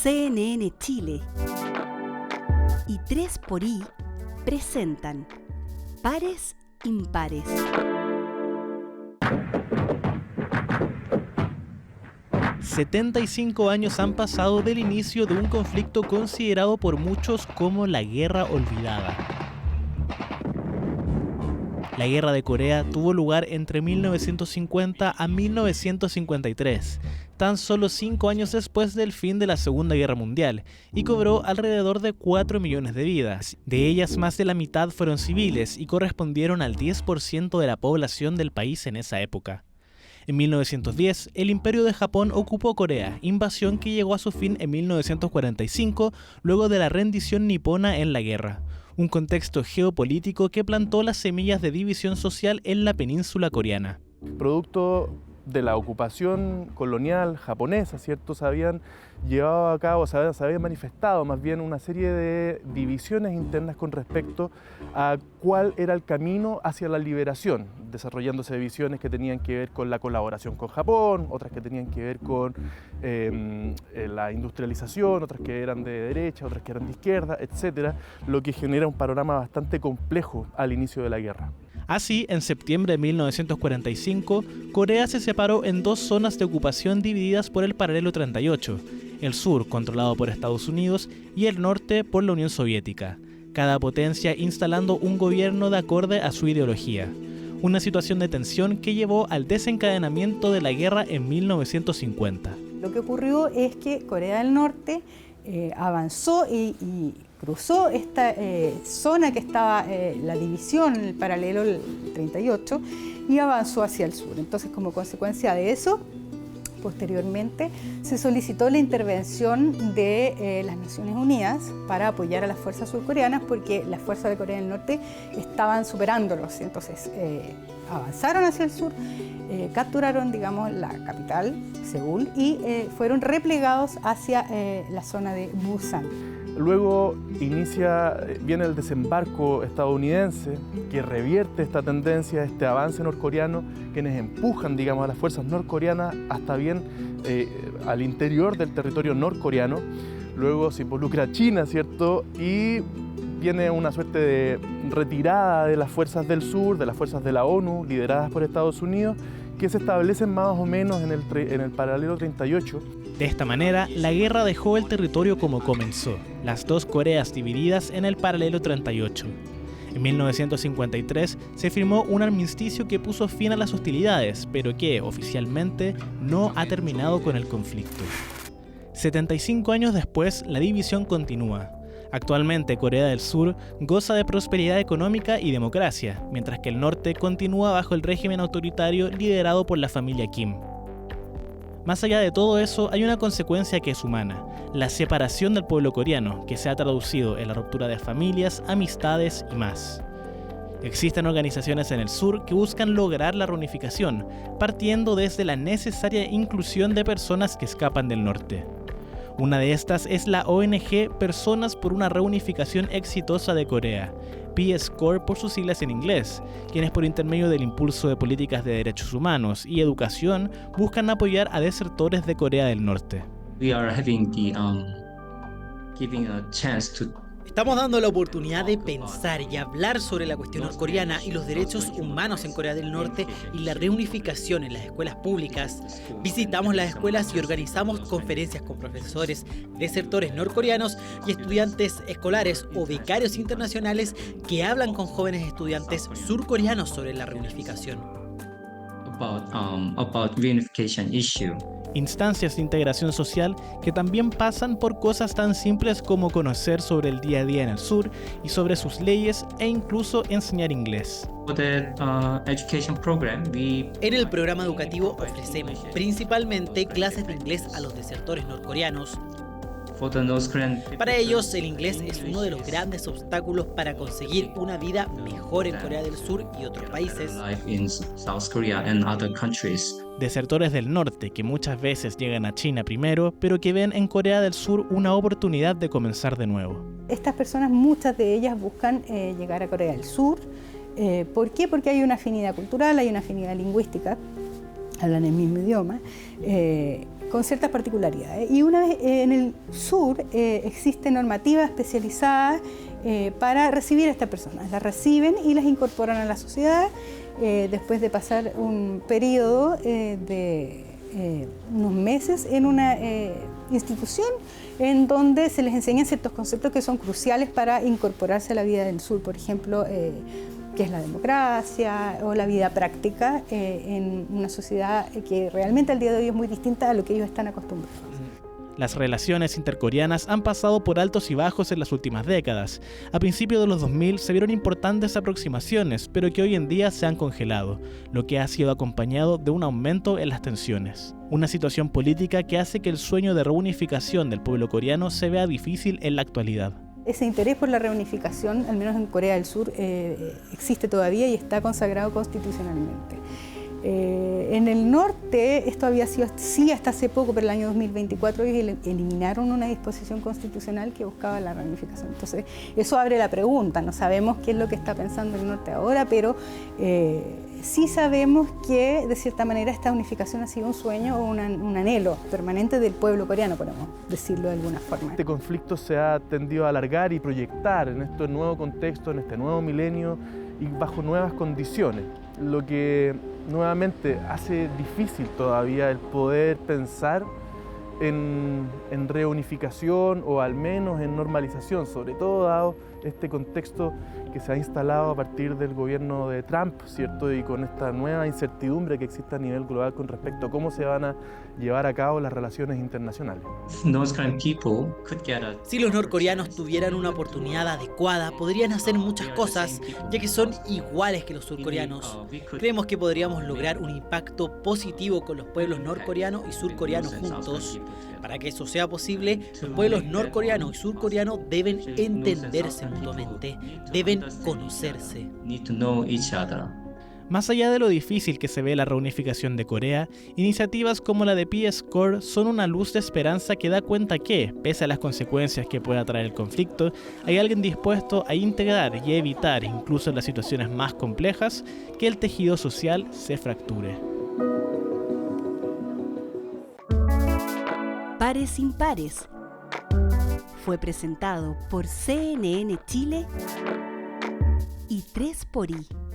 CNN Chile y 3xI presentan Pares Impares. «75 años han pasado del inicio de un conflicto considerado por muchos como la Guerra Olvidada. La Guerra de Corea tuvo lugar entre 1950 a 1953, tan solo 5 años después del fin de la Segunda Guerra Mundial, y cobró alrededor de 4 millones de vidas. De ellas, más de la mitad fueron civiles y correspondieron al 10% de la población del país en esa época. En 1910, el Imperio de Japón ocupó Corea, invasión que llegó a su fin en 1945, luego de la rendición nipona en la guerra. Un contexto geopolítico que plantó las semillas de división social en la península coreana. Producto de la ocupación colonial japonesa, ¿cierto? Se habían llevado a cabo, se habían manifestado más bien una serie de divisiones internas con respecto a cuál era el camino hacia la liberación, desarrollándose divisiones que tenían que ver con la colaboración con Japón, otras que tenían que ver con la industrialización, otras que eran de derecha, otras que eran de izquierda, etcétera, lo que genera un panorama bastante complejo al inicio de la guerra. Así, en septiembre de 1945, Corea se separó en dos zonas de ocupación divididas por el paralelo 38, el sur controlado por Estados Unidos y el norte por la Unión Soviética, cada potencia instalando un gobierno de acorde a su ideología. Una situación de tensión que llevó al desencadenamiento de la guerra en 1950. Lo que ocurrió es que Corea del Norte avanzó y cruzó esta zona que estaba la división, el paralelo 38, y avanzó hacia el sur. Entonces, como consecuencia de eso, posteriormente se solicitó la intervención de las Naciones Unidas para apoyar a las fuerzas surcoreanas porque las fuerzas de Corea del Norte estaban superándolos. Entonces, avanzaron hacia el sur, capturaron, digamos, la capital, Seúl, y fueron replegados hacia la zona de Busan. Luego viene el desembarco estadounidense que revierte esta tendencia, este avance norcoreano, quienes empujan, digamos, a las fuerzas norcoreanas hasta bien al interior del territorio norcoreano. Luego se involucra China, ¿cierto? Y viene una suerte de retirada de las fuerzas del sur, de las fuerzas de la ONU, lideradas por Estados Unidos, que se establecen más o menos en el paralelo 38. De esta manera, la guerra dejó el territorio como comenzó, las dos Coreas divididas en el paralelo 38. En 1953 se firmó un armisticio que puso fin a las hostilidades, pero que, oficialmente, no ha terminado con el conflicto. 75 años después, la división continúa. Actualmente, Corea del Sur goza de prosperidad económica y democracia, mientras que el norte continúa bajo el régimen autoritario liderado por la familia Kim. Más allá de todo eso, hay una consecuencia que es humana, la separación del pueblo coreano, que se ha traducido en la ruptura de familias, amistades y más. Existen organizaciones en el sur que buscan lograr la reunificación, partiendo desde la necesaria inclusión de personas que escapan del norte. Una de estas es la ONG Personas por una Reunificación Exitosa de Corea, Peace Corps por sus siglas en inglés, quienes por intermedio del impulso de políticas de derechos humanos y educación buscan apoyar a desertores de Corea del Norte. Estamos dando la oportunidad de pensar y hablar sobre la cuestión norcoreana y los derechos humanos en Corea del Norte y la reunificación en las escuelas públicas. Visitamos las escuelas y organizamos conferencias con profesores, desertores norcoreanos y estudiantes escolares o becarios internacionales que hablan con jóvenes estudiantes surcoreanos sobre la reunificación. About reunification issue. Instancias de integración social que también pasan por cosas tan simples como conocer sobre el día a día en el sur y sobre sus leyes e incluso enseñar inglés. En el programa educativo ofrecemos principalmente clases de inglés a los desertores norcoreanos. Para ellos, el inglés es uno de los grandes obstáculos para conseguir una vida mejor en Corea del Sur y otros países. Desertores del norte que muchas veces llegan a China primero, pero que ven en Corea del Sur una oportunidad de comenzar de nuevo. Estas personas, muchas de ellas buscan llegar a Corea del Sur. ¿Por qué? Porque hay una afinidad cultural, hay una afinidad lingüística, hablan el mismo idioma, con ciertas particularidades. Y una vez en el sur existe normativa especializada para recibir a estas personas. Las reciben y las incorporan a la sociedad después de pasar un periodo de unos meses en una institución en donde se les enseñan ciertos conceptos que son cruciales para incorporarse a la vida del sur, por ejemplo, que es la democracia o la vida práctica en una sociedad que realmente al día de hoy es muy distinta a lo que ellos están acostumbrados. Las relaciones intercoreanas han pasado por altos y bajos en las últimas décadas. A principios de los 2000 se vieron importantes aproximaciones, pero que hoy en día se han congelado, lo que ha sido acompañado de un aumento en las tensiones. Una situación política que hace que el sueño de reunificación del pueblo coreano se vea difícil en la actualidad. Ese interés por la reunificación, al menos en Corea del Sur, existe todavía y está consagrado constitucionalmente. En el norte, esto había sido sí hasta hace poco, pero el año 2024 ellos eliminaron una disposición constitucional que buscaba la reunificación. Entonces, eso abre la pregunta, no sabemos qué es lo que está pensando el norte ahora, pero sí sabemos que de cierta manera esta unificación ha sido un sueño o un anhelo permanente del pueblo coreano, podemos decirlo de alguna forma. Este conflicto se ha tendido a alargar y proyectar en este nuevo contexto, en este nuevo milenio y bajo nuevas condiciones, lo que nuevamente hace difícil todavía el poder pensar en reunificación o al menos en normalización, sobre todo dado este contexto que se ha instalado a partir del gobierno de Trump, ¿cierto? Y con esta nueva incertidumbre que existe a nivel global con respecto a cómo se van a llevar a cabo las relaciones internacionales. Si los norcoreanos tuvieran una oportunidad adecuada, podrían hacer muchas cosas, ya que son iguales que los surcoreanos. Creemos que podríamos lograr un impacto positivo con los pueblos norcoreano y surcoreano juntos. Para que eso sea posible, los pueblos norcoreano y surcoreano deben entenderse mutuamente, deben conocerse. Más allá de lo difícil que se ve la reunificación de Corea, iniciativas como la de Peace Corps son una luz de esperanza que da cuenta que, pese a las consecuencias que pueda traer el conflicto, hay alguien dispuesto a integrar y evitar, incluso en las situaciones más complejas, que el tejido social se fracture. Pares Impares fue presentado por CNN Chile y 3xI.